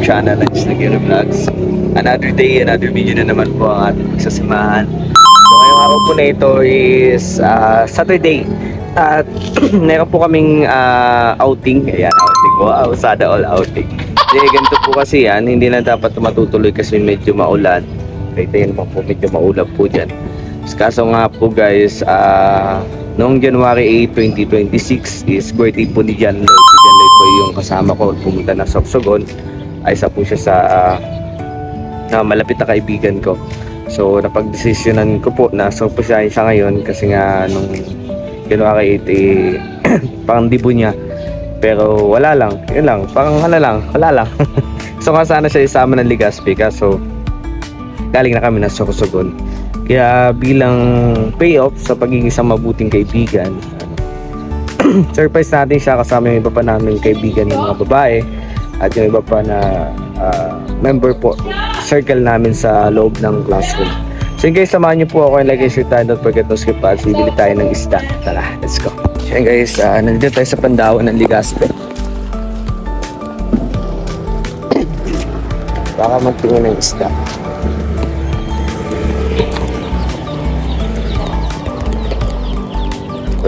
channel ng Snagiri Vlogs. Another day, another video na naman po ang ating pagsasamahan. So ngayong araw po na ito is Saturday. At meron po kaming outing. Ayan, outing po. Sada all outing. Ganito po kasi yan, hindi na dapat matutuloy kasi medyo maulan. Kaya yun po, medyo maulap po dyan. Kaso nga po guys, noong January 8, 2026 is birthday po ni John Lloyd. Si John Lloyd po yung kasama ko pumunta ng Sorsogon. Ay isa po siya sa malapit na kaibigan ko. So napag-desisyonan ko po na surprisehin siya ngayon kasi nga nung January 8 parang dibo niya. Pero wala lang, yun lang, parang wala lang. So nga sana siya isama ng Legazpi kaso galing na kami ng Sorsogon. Kaya bilang payoff sa pagiging isang mabuting kaibigan, surprise natin siya kasama yung iba pa namin kaibigan ng mga babae at yung iba pa na member po, circle namin sa loob ng classroom. So guys, samahan niyo po ako and like and share tayo. Don't forget to skip ads. Bibili tayo ng isda. Tara, let's go. So guys, nandito tayo sa Pandawan ng Legazpi. Baka magtingin ng isda.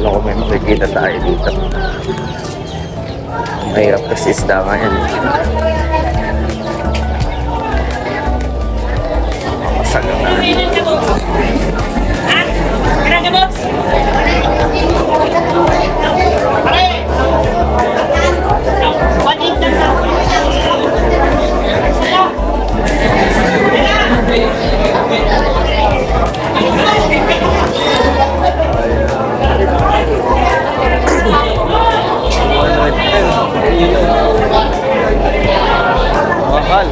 Kung may makikita tayo dito. Mahirap kasi isda nga yan. Masagang na. Mahal.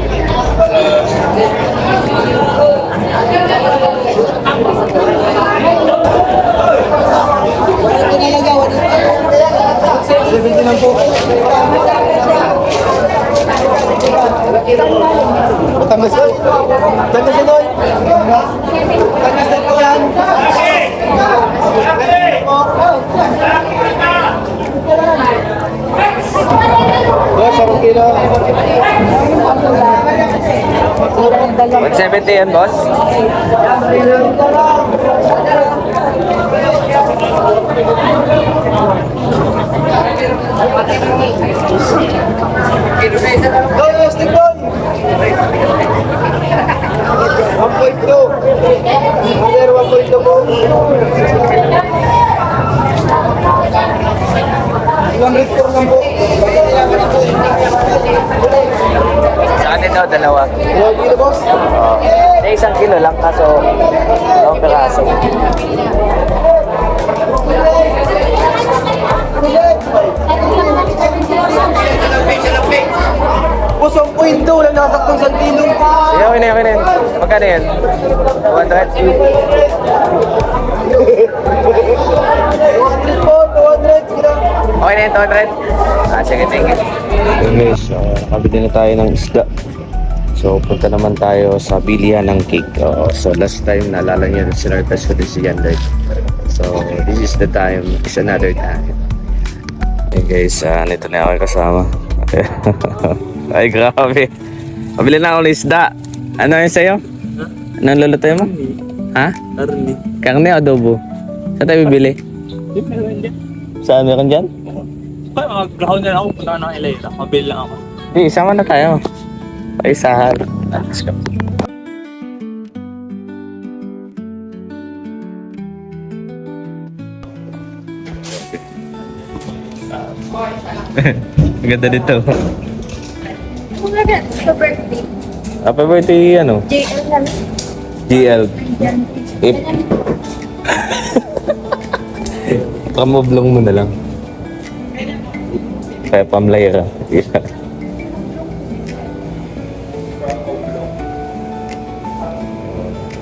Tangas doon. Tangas doon. Tangas doon po yan. Boss, 1 kilo. 170 yan, boss? Boss, tigol. 1.2. Under 1.2 po. 200 po lang po. Sa atin daw, dalawa. 2 kilo, boss. May 1 kilo lang kaso dalawang piraso. Boss, 1.2. Wala nasaktong 1 kilo. Sige, okay na yan. Magkano yan? 200? 200 po, 200. Sige na. Okay na yan, 200? Sige. Okay guys, nakabili na tayo ng isda. So, punta naman tayo sa bilihan ng cake. So, last time, naalala nyo, sinurprise ko din si Jan Lloyd. So, this is the time. It's another time. Okay guys, nito na ako kasama. Ay, grabe. Pabili na ako ng isda. Ano yun sa'yo? Anong lulutuin mo? Ha? Karni. Karne o adobo? Saan tayo bibili? Saan meron dyan? Mag-ground na lang ako, punta ka ng LA lang. Mabili lang ako. Di, isama na tayo. Paisahan. Let's go. Ang ganda dito. Sa birthday. Happy birthday, ano? JL namin. GL. If... Pamoblong mo na lang. Kaya pamlayra.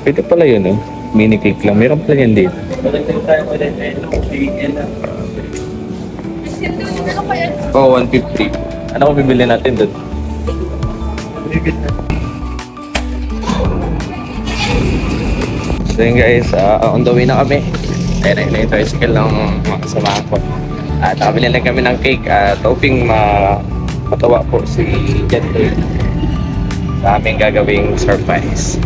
Pwede pala yun, oh. Mini cake lang. Meron pala yan dito. Oh, 150. Ano kung bibili natin doon? So yun guys, on the way na kami. Ayun na yung tricycle ng mga kasamahan ko. At nakabili lang kami ng cake at hoping matawa po si Jet. sa aming gagawing surprise.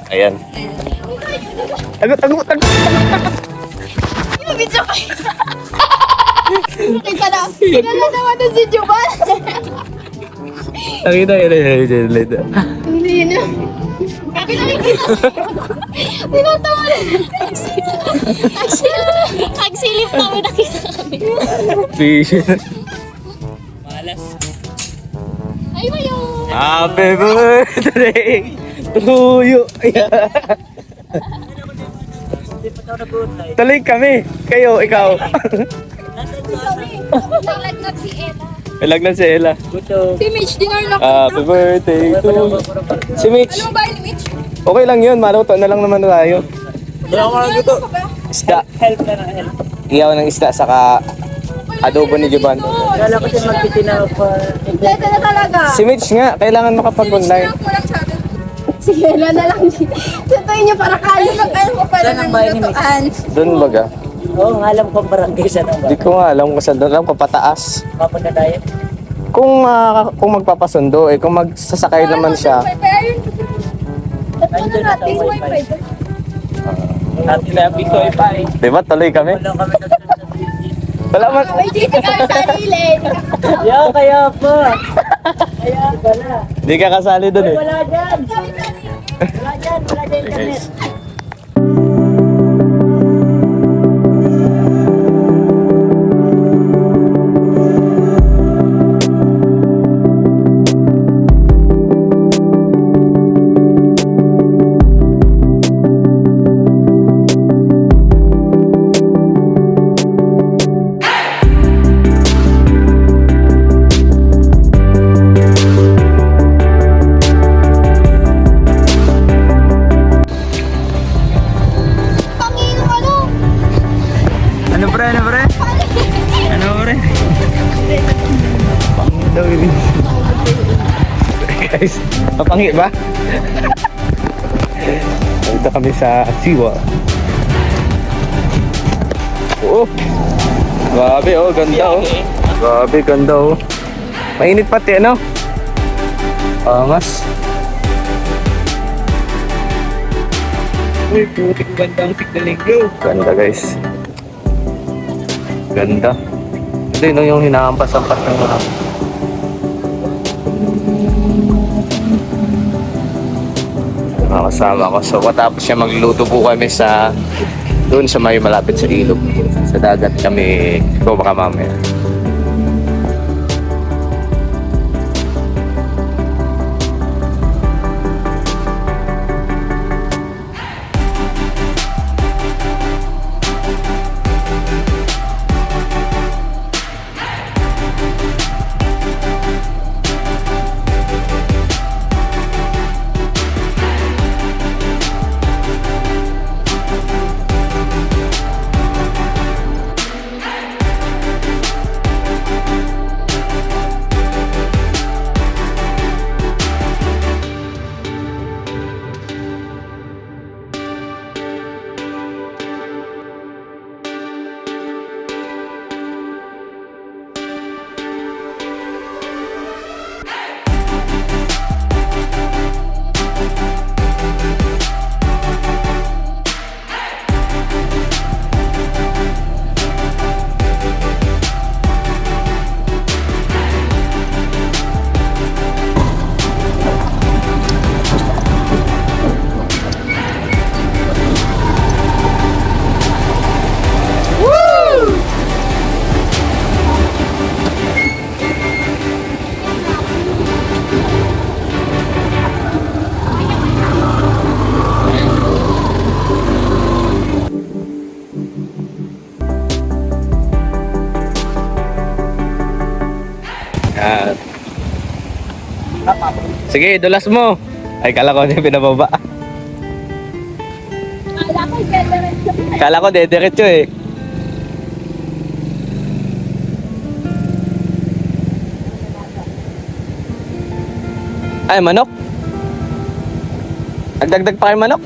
Ayan. Tagot. Video kayo. Kita na. Kailan naman na si Juban. Nakita. Hindi na. Tinatawa na. Agsilip namin nakita kami. Fish. Malas. Ay, mayo. Happy birthday to you. Tuloy kami. Kayo, ikaw. Naglagnat si Ella. Ilagnan si Ella. Si Mitch, dinar na. Happy birthday to you. Si Mitch. Ano ba ni Mitch? Okay lang yun. Maluto na lang naman tayo. Isda. Help na. Iyaw ng isda saka adobo ni Juban. Kala ko siya magtitinao pa. Kompleto na talaga. Si Mitch nga, kailangan makapag-online. Si Ella na lang. Tutuin niyo para kaya mag-alam ko pala ng lutuan. Doon baga. Oo, alam kong barangay siya nang Hindi ko nga alam kung saan doon. Alam ko pataas. papunta tayo. Kung magpapasundo, kung magsasakay naman siya. Ano natin, wifi. Natin na Bikoy pa eh. Diba? Tuloy kami. Wala kami nagsasabi. Wala man. May GC kami sa sarili. Yo, kaya po. Kaya pala. Hindi ka kasali dun eh. Wala dyan. Wala dyan. Wala dyan internet. Pangino ano? Ano pre? Ano pre? Pangit daw yun. Guys, mapangit ba? Dito kami sa Siwa. Oh, grabe oh, ganda oh. Grabe, ganda oh. Mainit pati ano? Angas. Uy, putik gandang signaling glow. Ganda guys. Ganda. Ito yun yung hinahampas-hampas ng mga kasama ko. So matapos siya magluto po kami sa doon sa may malapit sa ilog. Sa dagat kami baka mamaya. Yan. Sige, dulas mo. Ay, kala ko hindi pinababa. Kala ko diretso. Kala ko dediretso eh. Ay, manok. Nagdagdag pa kayo manok.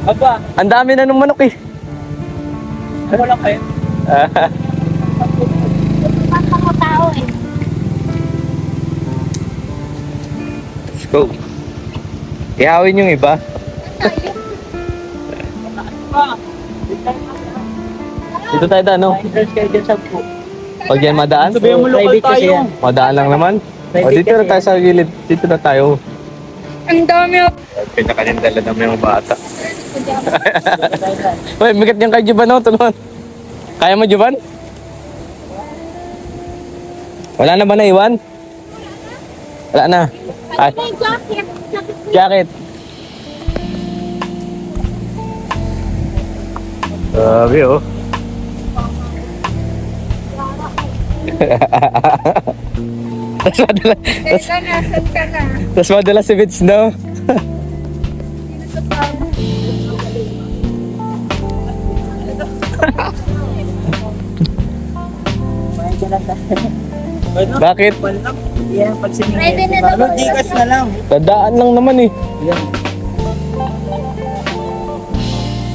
Aba, Ang dami na ng manok eh. wala kayo. Pat mga tao eh. Let's go. Ihawin yung iba. Dito tayo daan, no? Interest kayo dyan sa po. Pag yan madaan, Sabihan mo lokal Private kasi tayo. yan. madaan lang naman. O, dito na tayo sa gilid. Dito na tayo. Ang dami oh. Pinakanindala naman yung bata. Uy, bigat yung kay Juban, no? Tulungan. Kaya mo, Juban? Wala na ba na iwan? Wala na. Ay, May jacket. jacket. Grabe, oh. Tapos madala, Teka, nasan ka na? tapos madala si Vince, no? Kumain ka lang tayo. Bakit? Yan, pag sinigyan. Pwede na daw. Gigas na lang. Dadaan lang naman eh. Yan.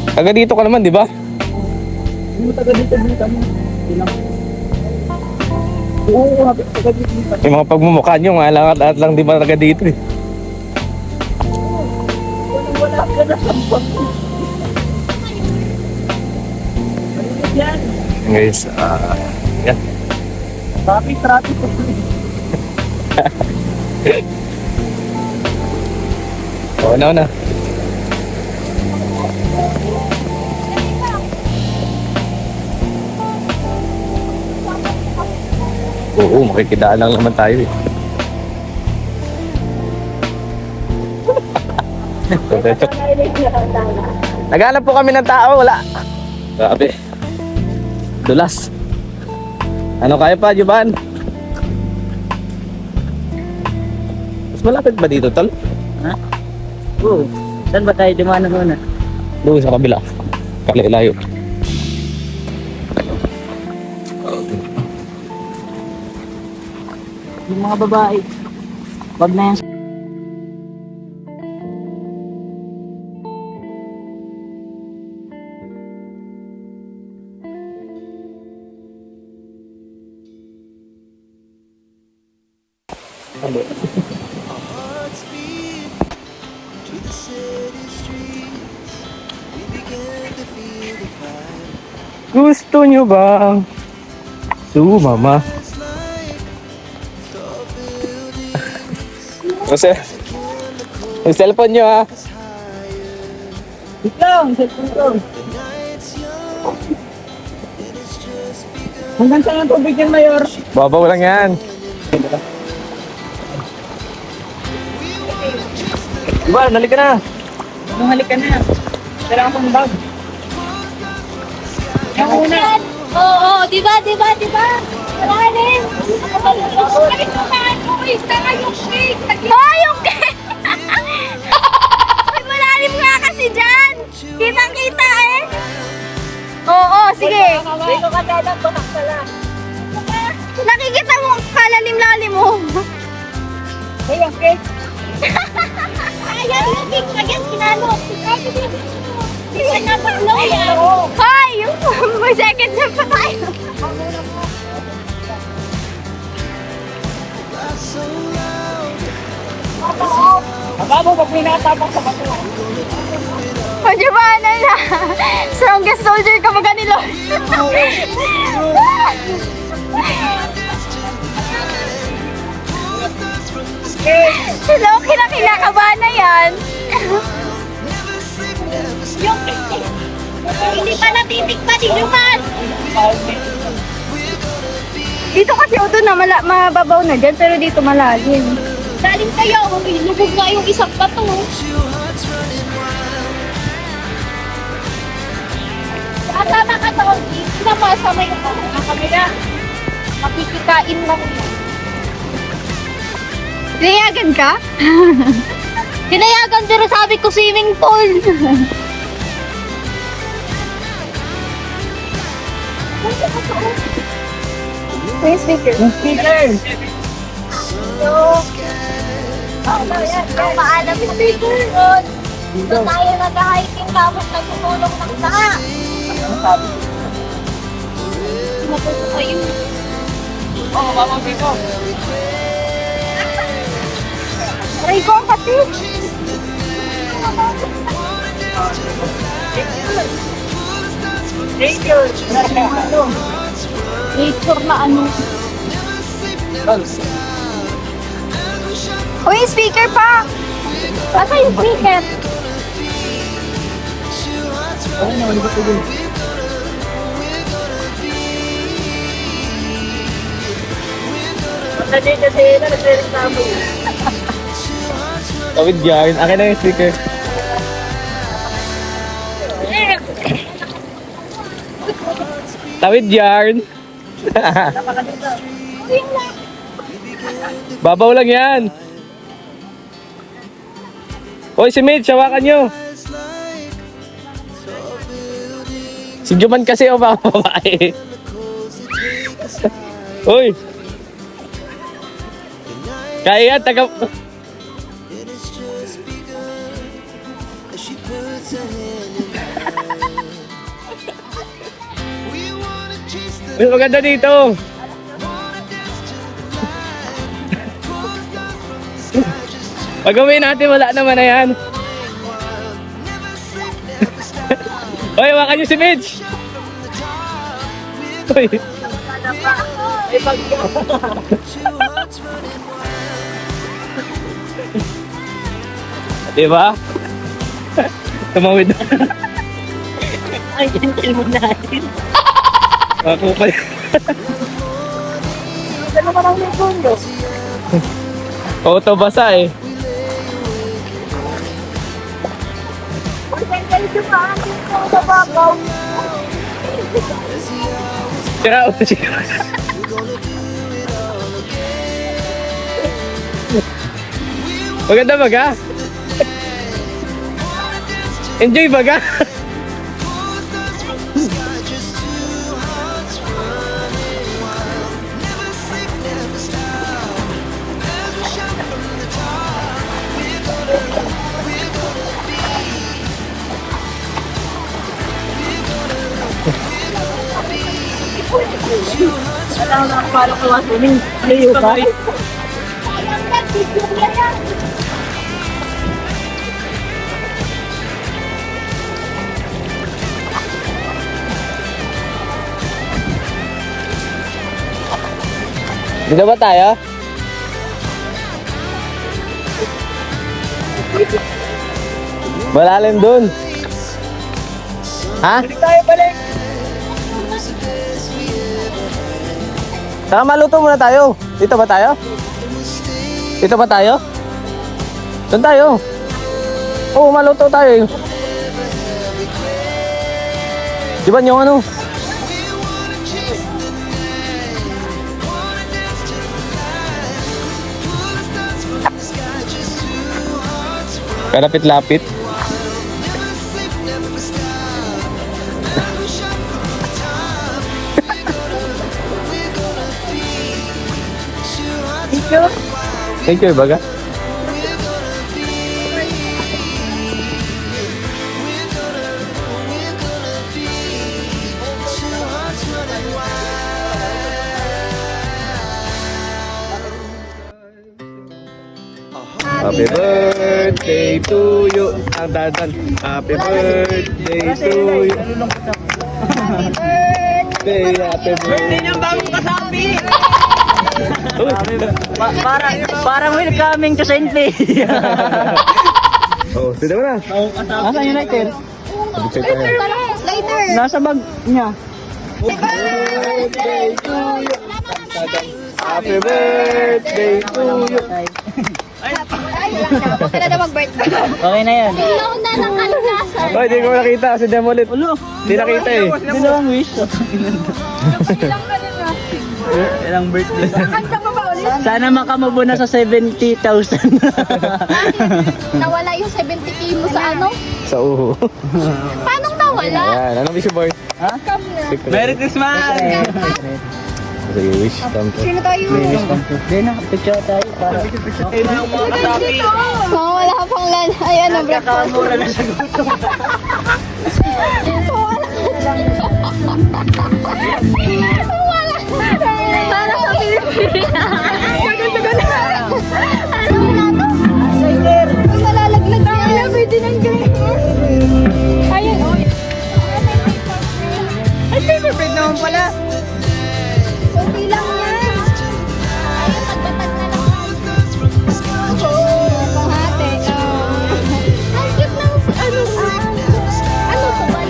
Taga dito ka naman, di ba? Hindi mo taga dito mo. Ilang. Oo, taga dito. Yung mga pagmumukha nyo, nga lang at lang di ba taga dito eh. Wala ka na sa pag. Yan. Guys, yan. Traffic. Una. Oo, makikidaan lang naman tayo eh. Naghanap po kami ng tao, wala. Grabe. Dulas. Ano kaya pa, Juban? Mas malapit ba dito, tol? Oo. Saan ba tayo dumaan muna? Doon sa kabila. Kalilayo. Yung mga babae. Wag na yan. Gusto nyo bang sumama? Kasi, yung cellphone nyo ha. Wait lang, cellphone ko. Hanggang saan ang tubig yan, Mayor? Babaw lang yan. Diba, nalik ka na. Bumalik ka na. Kailangan kong bag. Yan una. Oo, diba? Wala rin. Oh, yung cake! Ay, malalim nga kasi dyan. Kitang-kita eh. Oo, sige. Dito ka dalang banak pala. Nakikita mo kalalim-lalim mo. Hey, ang cake. Ayan, yung cake na yan, kinalo. Hoy! May second sem pa tayo. Ababo, pag may nakatapang sa bato. O, diba, ano na? Strongest soldier ka ba ganilo? Hello, kinakabahan na yan. Yung hindi pa natitikman ni Juman. Dito kasi o doon na mababaw na dyan, pero dito malalim. Daling kayo, lubog nga yung isang bato. Tama ka doon, pinapasa mo yung kamera. Makikikain lang. Pinayagan ka? Pinayagan pero sabi ko swimming pool. May speaker. Speaker. Ang maalam yung speaker ron. Dito tayo nag-hiking tapos nagtutulong ng saka. Matuto kayo. Oo, mamang dito. Aray ko ang kapit. Thank you. Nature na ano. Uy, yung speaker pa! Asa yung speaker? Nandito sila, nagre-reklamo. Tawid yan. Akin na yung speaker. Tawid yarn. Babaw lang yan. Hoy, si Mitch, hawakan nyo. Si Juman kasi o baka babae. Hoy. Kaya yan, taga... Mas maganda dito. Pag gawin natin, wala naman na yan. Hoy, hawakan niyo si Mitch. Uy. Diba? Tumawid na. Ay, cancel mo natin. Ako pa. Ano ka lang may kondo? Auto basa eh. Sira ulo siya. Maganda baga? Enjoy baga? Alam na para ko swimming. Layo ka? Dito ba tayo? Malalim dun. Ha? Tayo balik. Saka maluto muna tayo. Dito ba tayo? Dito ba tayo? Doon tayo. Oo, maluto tayo. Di ba yung ano? Kalapit-lapit. Thank you, baga. Happy birthday to you. Ang dadan. Happy birthday to you. Happy birthday. Yung bagong kasabi. Parang welcoming to Saint Pay. Oh, sino mo na? Asan yung lighter? Later. Nasa bag niya. Birthday to you. Happy birthday to you. Ay, huwag ka na daw mag-birthday. Okay na yan. Nauna ng kalikasan. Oh, hindi ko nakita si Demolit. Ulo. Hindi nakita eh. Dalawang wish. Ilang ka na nga. Ilang birthday. Kanta pa ba ulit? Sana makamabo na sa 70,000. Nawala yung 70k mo sa ano? Sa uho. Paano nawala? Ayan, anong wish mo, boy? Scam na. Merry Christmas! Sige, wish. Come to. Sino tayo? Hindi na, picture tayo para. Oh, wala pang lan. Ay, ano, breakfast. Nagkakamura na sa gusto. Para sa Pilipinas. Tagal-tagal na. Ano na to? Lighter. Ang nalalaglag na. Wala, pwede ng green. Ayun. Ay, paper bag naman pala. Kunti lang yan. Ayun, pagbatag na lang. Pahate. Ang cute ng ano to ba?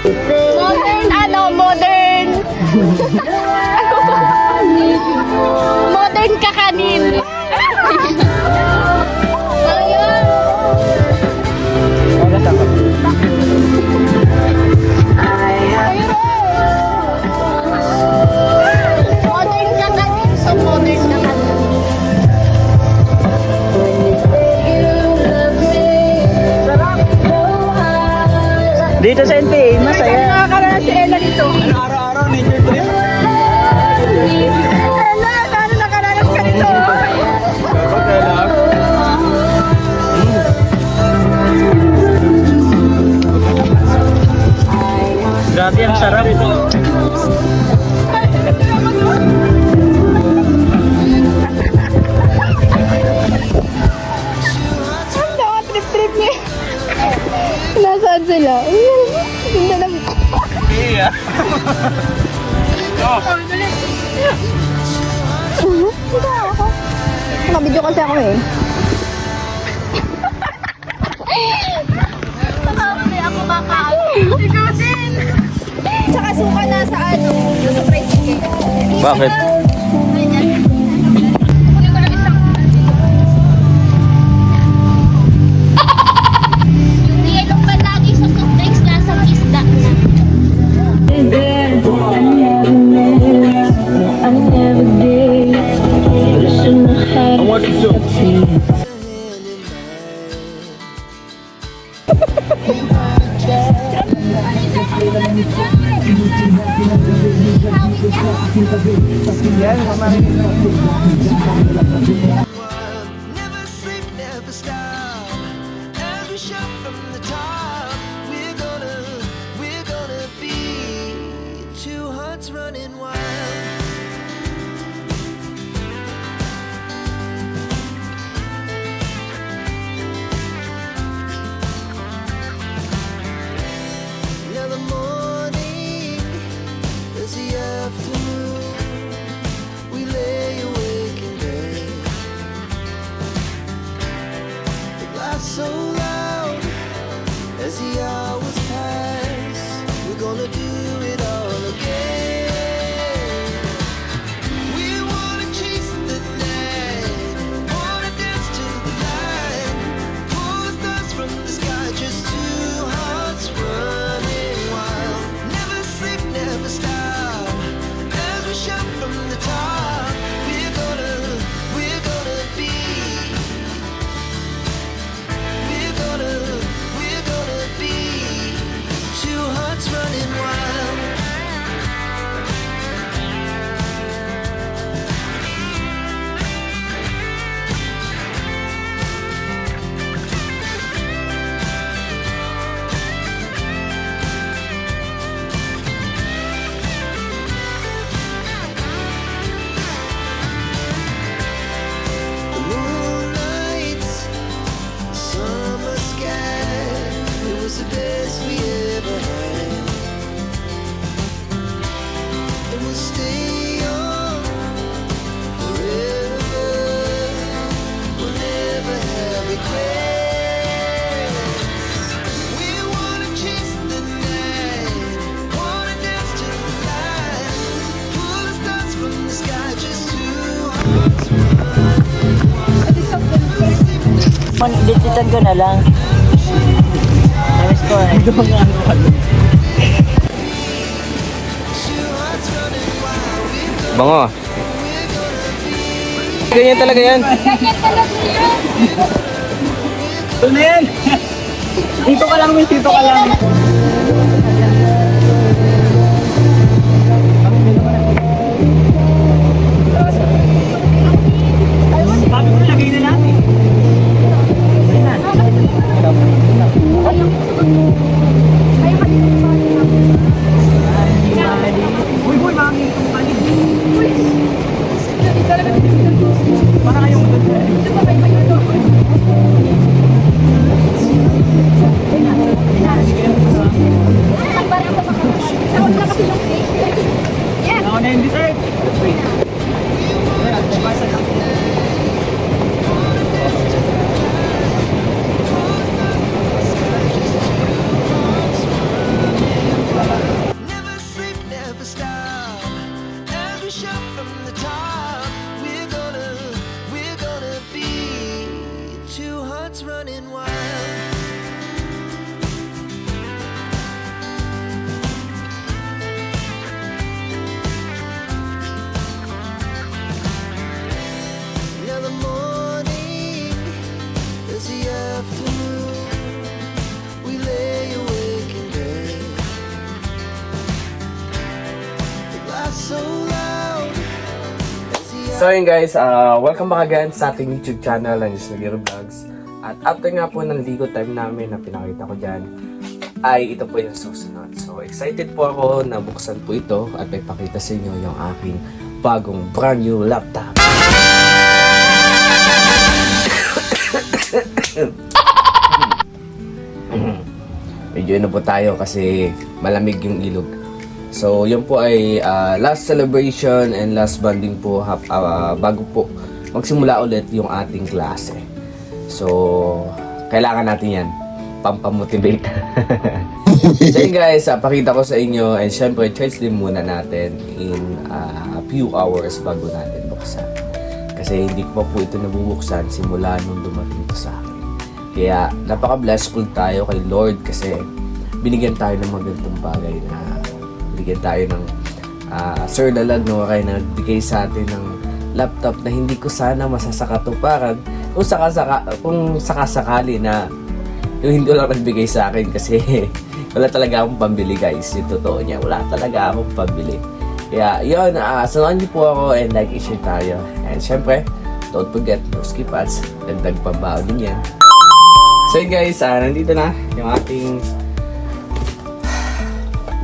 Modern, modern. Modern kakanin. Ayun. Modern kakanin. So modern kakanin. Dito sa NPA, masaya. Nakakaranas si Ella dito. Araw-araw, nature trip. Ella, paano nakaranas ka dito? Grabe, ang sarap. Ang dawa, trip-trip niya. Nasaan sila? Ganda lang. Iya. Nakabidyo kasi ako eh. Nakabidyo ako kakain. Ikaw din. Tsaka suka na sa ano, sa tricycle. Bakit? Ayan. Kunin ko lang isang. Yung yellow pa lagi sa soft drinks, lasang isda na. Never sleep, never stop. Every shot from the top. We're gonna be two hearts running wild. Now the morning is the afternoon. We lay awake in bed. The laughs so loud as the hours pass. We're gonna do it all again. We wanna chase the night, wanna dance to the light, pull the stars from the sky, just two hearts running wild. Never sleep, never stop, as we shout from the top. We're gonna be. We're gonna be two hearts running wild. The moonlight, summer sky, it was the best we ever had. And we'll stay on forever. We'll never have regrets. We wanna chase the night, wanna dance to the light, pull the stars from the sky, just two hearts Dititan ko na lang. Namiss ko eh. Bango. Ganyan talaga yan. Ganyan talaga yan. Ito na yan. Dito ka lang, Miss. Dito ka lang. Sabi ko, lagay na natin. Uy, boy, mami. Para kayong ako na yung dessert. Never sleep, never stop. As we shout from the top, we're gonna be two hearts running wild. Now the morning is the afternoon. We lay awake in bed. The laughs so loud as the So yun guys, welcome back again sa ating YouTube channel, Anjus Nagiro Vlogs. At after nga po ng ligo time namin na pinakita ko dyan, ay ito po yung susunod. So, excited po ako na buksan po ito at may pakita sa inyo yung aking bagong brand new laptop. Medyo ano po tayo kasi malamig yung ilog. So, yun po ay last celebration and last bonding po bago po magsimula ulit yung ating klase. So, kailangan natin yan. Pampamotivate. So yun guys, pakita ko sa inyo and syempre charge din muna natin in a few hours bago natin buksan. Kasi hindi ko pa po ito nabubuksan simula nung dumating ito sa akin. Kaya napaka-blessful tayo kay Lord kasi binigyan tayo ng magandang bagay na binigyan tayo ng Sir Lalagno kaya nagbigay sa atin ng laptop na hindi ko sana masasakatuparan kung sakasakali na yung hindi lang nagbigay sa akin kasi wala talaga akong pambili guys. Yung totoo niya, wala talaga akong pambili. Kaya yun, samahan niyo po ako and like i-share tayo. And syempre, don't forget to skip ads. Dagdag pambaon din yan. So yun guys, nandito na yung ating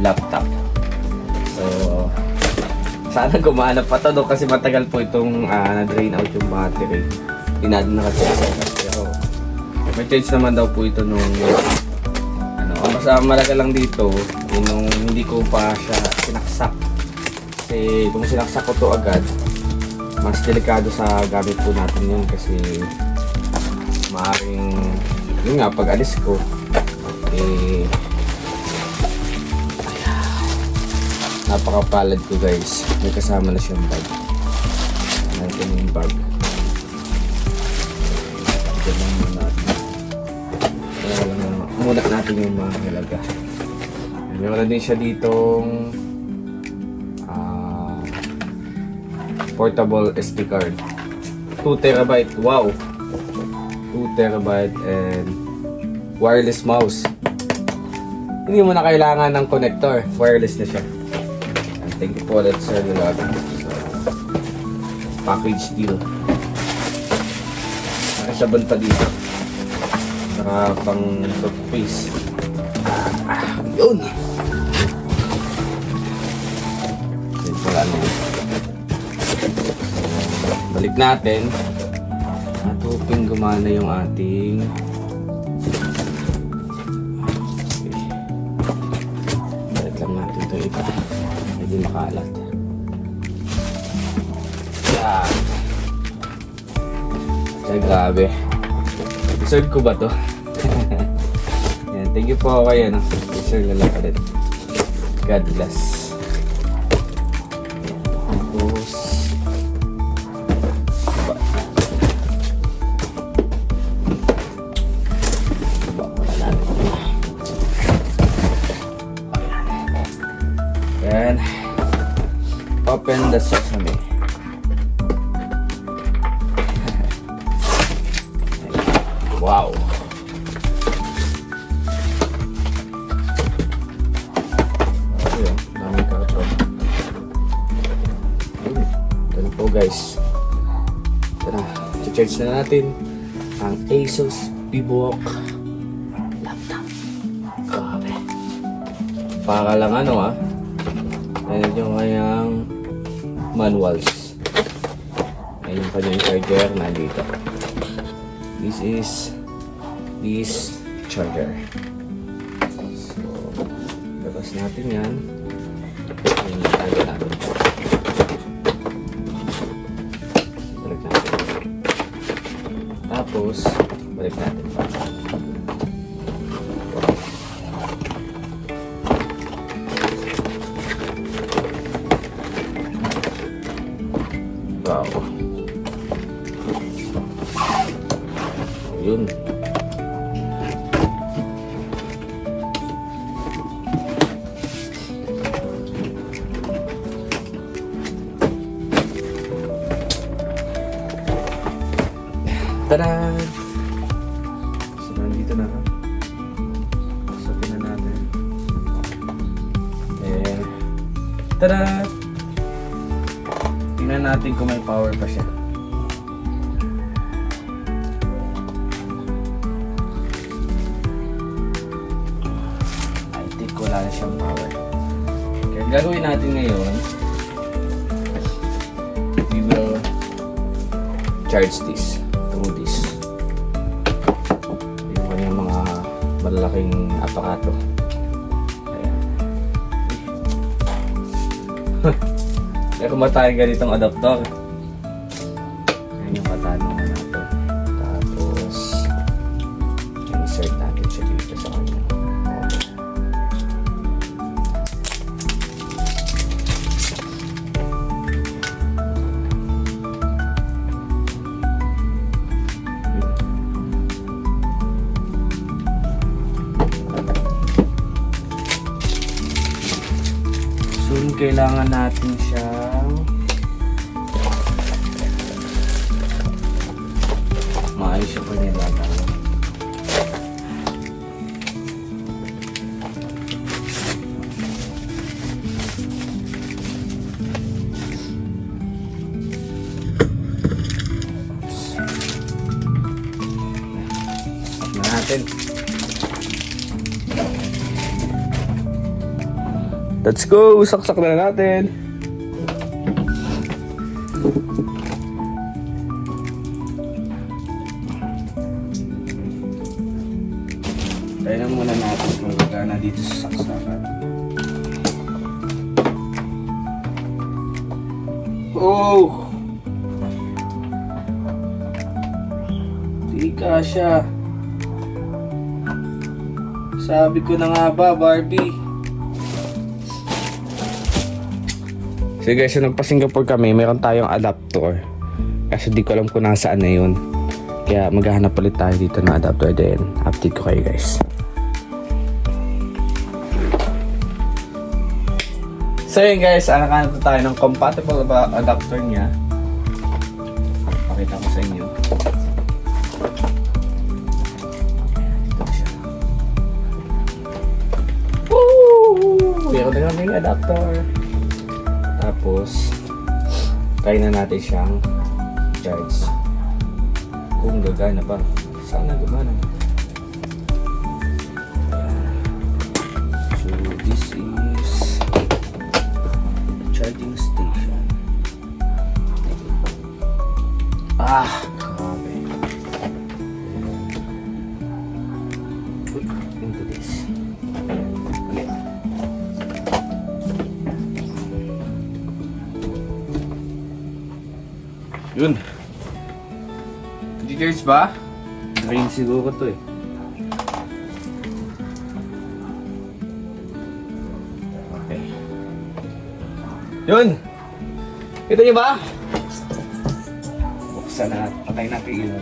laptop. So, sana gumana pa to kasi matagal po itong na-drain out yung battery. Pinado na kasi ako. Pero may charge naman daw po ito nung basta malaga lang dito nung hindi ko pa siya sinaksak. Kasi kung sinaksak ko to agad, mas delikado sa gamit po natin yun kasi maaaring yun nga pag alis ko napakapalad ko guys. May kasama na siyang bag. Natin yung bag. Ito lang muna natin. Muna natin yung mga halaga. Meron din siya ditong portable SD card. 2TB. Wow! 2TB and wireless mouse. Hindi mo na kailangan ng connector. Wireless na siya. Thank you po ulit sir Lalagno. Package deal. Nakasabon pa dito. Saka pang toothpaste. Yun! Wala na yun. Balik natin. At hoping gumana yung ating balik lang natin ito iba. Hindi makalat. Yan. Ay, grabe. Deserve ko ba to? Yan, thank you po kayo. Sir Lalagno. God bless. Tapos yan. Open the sesame. Wow. Ayun, daming karton. Ito na po guys. Tara, charge na natin ang Asus VivoBook laptop. Grabe. Para lang ayan yung kanyang manuals. Ayan yung kanyang charger nandito. This is this charger. So, labas natin yan. Ayan, tayo natin. Balik natin. Tapos, balik natin. Wow. Yun. Tada! So, nandito na. Sabihin na natin. Tada! Tingnan natin kung may power pa siya. siyang power. Okay, ang gagawin natin ngayon, we will charge this through this. Yung kanyang mga malalaking aparato. Ayan. Pero matay ganitong adapter. Ayan yung katanungan natin. Tapos, insert natin siya dito sa kanya. Okay. Soon, kailangan natin siyang maayos siya pa niya latang. Stop na natin. Let's go! Saksak na natin! Try na muna natin kung gagana dito sa saksakan. Oh! Di kasya. Sabi ko na nga ba, Barbie? So guys, so nagpa-Singapore kami, meron tayong adapter. Kasi di ko alam kung nasaan na yun. Kaya maghahanap ulit tayo dito ng adapter din. Update ko kayo guys. So yun guys, hanap na tayo ng compatible adapter niya. Pakita ko sa inyo. Ito siya. Woo! Meron na kami adapter. Tapos, try na natin siyang charge. Kung gagana pa. Sana gumana. So, this is charging station. Grabe. Put into this. Okay. Yun. Cheers ba? Drain siguro to eh. Okay. Yun! Kita niyo ba? Buksan na. Patay natin yun.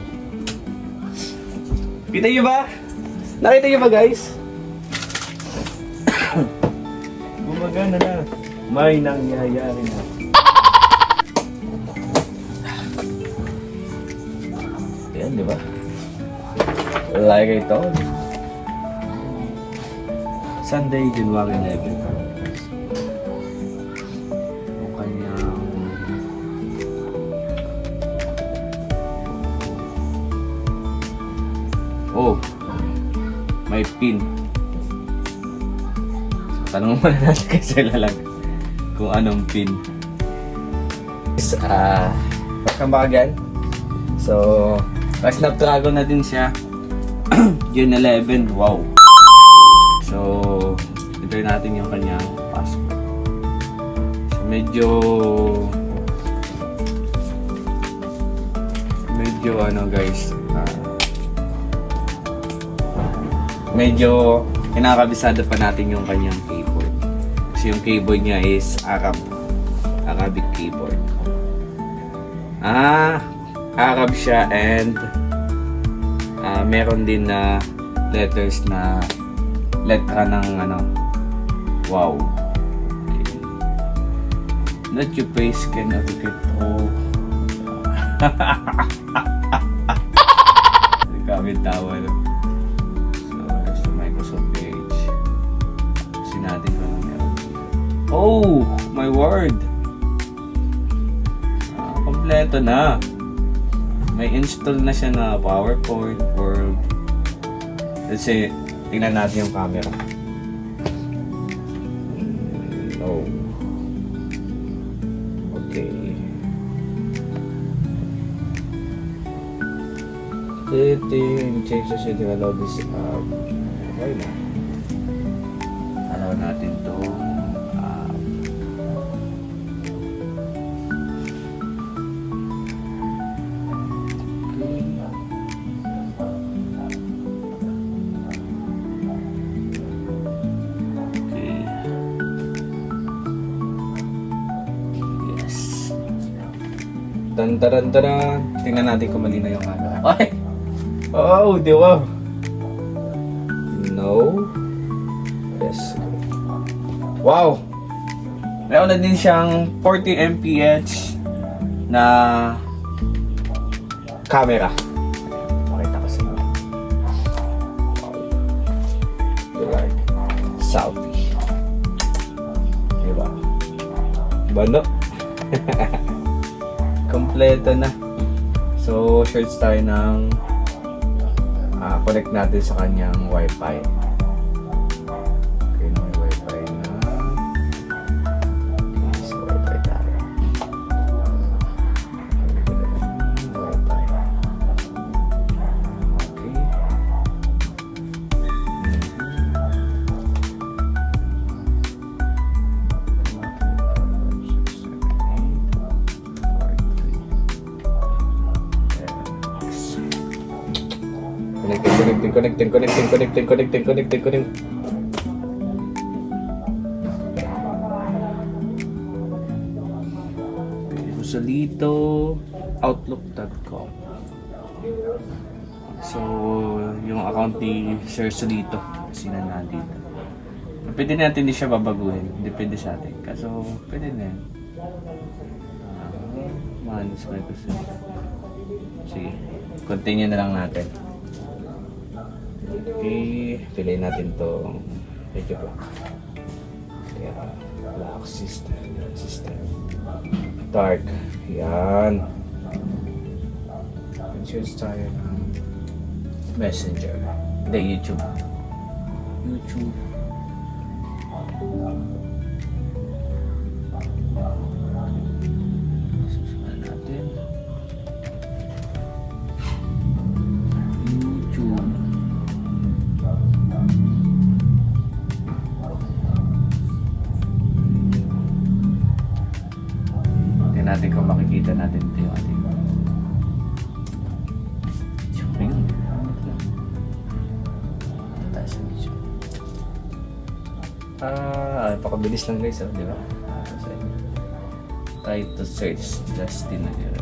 Kita niyo ba? Nakita niyo ba guys? Gumagana na. May nangyayari na. Yan, di ba? Like ito. Sunday, January 11. Yung kanyang may pin. So, tanong muna natin kay sila lang kung anong pin. Welcome back again. So, Snapdragon na din siya. June 11. Wow. So, ito natin yung kanyang password. So, medyo ano guys, medyo kinakabisado pa natin yung kanyang keyboard. Kasi yung keyboard niya is Arabic keyboard. Arab siya and meron din na letters na letra ng ano, wow. Okay. Not your face can navigate. Oh. Kami tawa no. So, there's the Microsoft page. Kasi natin kung ano meron. Oh, my word. Kompleto na. May install na siya na PowerPoint, Word. Let's say, tingnan natin yung camera. No. Okay. Change the setting, allow this up. Okay na. Allow natin itong up. Okay. Yes. Tan-taran-taran. Tingnan natin kung mali na yung camera. Okay. Oh, di ba? No. Yes. Wow! Meron na din siyang 40 mph na camera. Pakita ko sa inyo. Diba? Selfie. Diba? Bano? Kompleto na. So, shorts tayo ng connect natin sa kanyang wifi. Okay, na may wifi na. Okay, so wifi tayo. Wifi. Okay. Connecting. Solito outlook.com. So, yung account ni Sir Solito, sinan na dito. Pwede natin hindi siya babaguhin, depende sa atin. Kaso, pwede na yan. Mahalis ko ito siya. Sige, continue na lang natin. Okay, piliin natin itong medyo kaya lock system. Dark. Yan. Choose tayo ng Messenger. Hindi, YouTube. Susunod natin. YouTube. Natin kung makikita natin ito yung ating pakabilis lang guys, di ba? Try to search Justin Aguirre.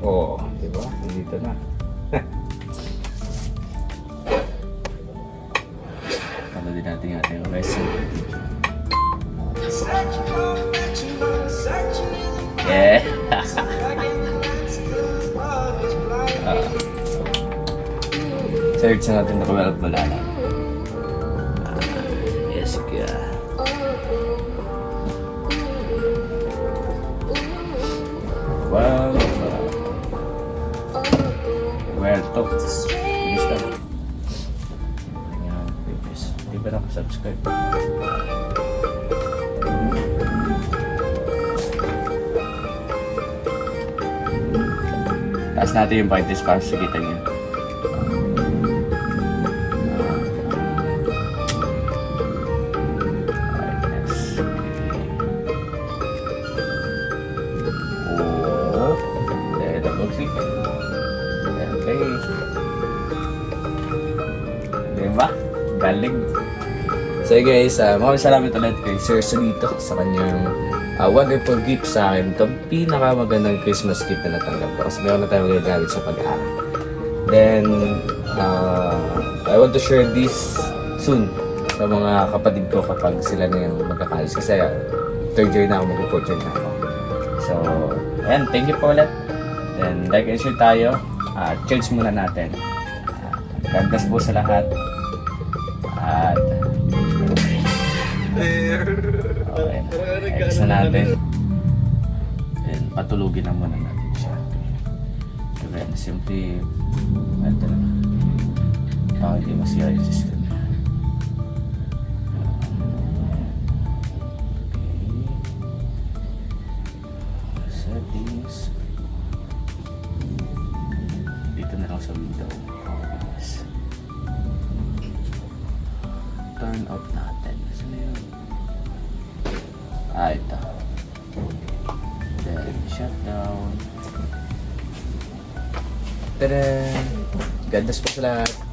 Oh, di ba? Dito na. Din natin yung ating resume. Yeah! Search na natin na kung meron wala na. Yes, kaya. Wow! Well, to. Bilis lang. Di ba nakasubscribe? Taas natin yung brightness para sa kita niyo. Brightness. Oh, double click. Okay. Diba? Galing. So guys, maraming salamat ulit kay Sir Solito sa kanyang wonderful gift sa akin. Itong pinakamagandang Christmas gift na natanggap ko kasi meron na tayo magagamit sa pag-aaral. Then, I want to share this soon sa mga kapatid ko kapag sila na yung magkakalis. Kasi third year na ako, mag-fourth year na ako. So, ayan, thank you po ulit. Then, like and share tayo. Cheers muna natin. God bless po sa lahat. At okay na. X na natin. And patulugin na muna natin siya. Then, simply, ito na. Baka hindi masira yung system. Okay. Settings. Dito na lang sa window. Okay, yes. Turn off natin. Saan na yun? Ito. Then, shut down. Tada! God bless po sa lahat.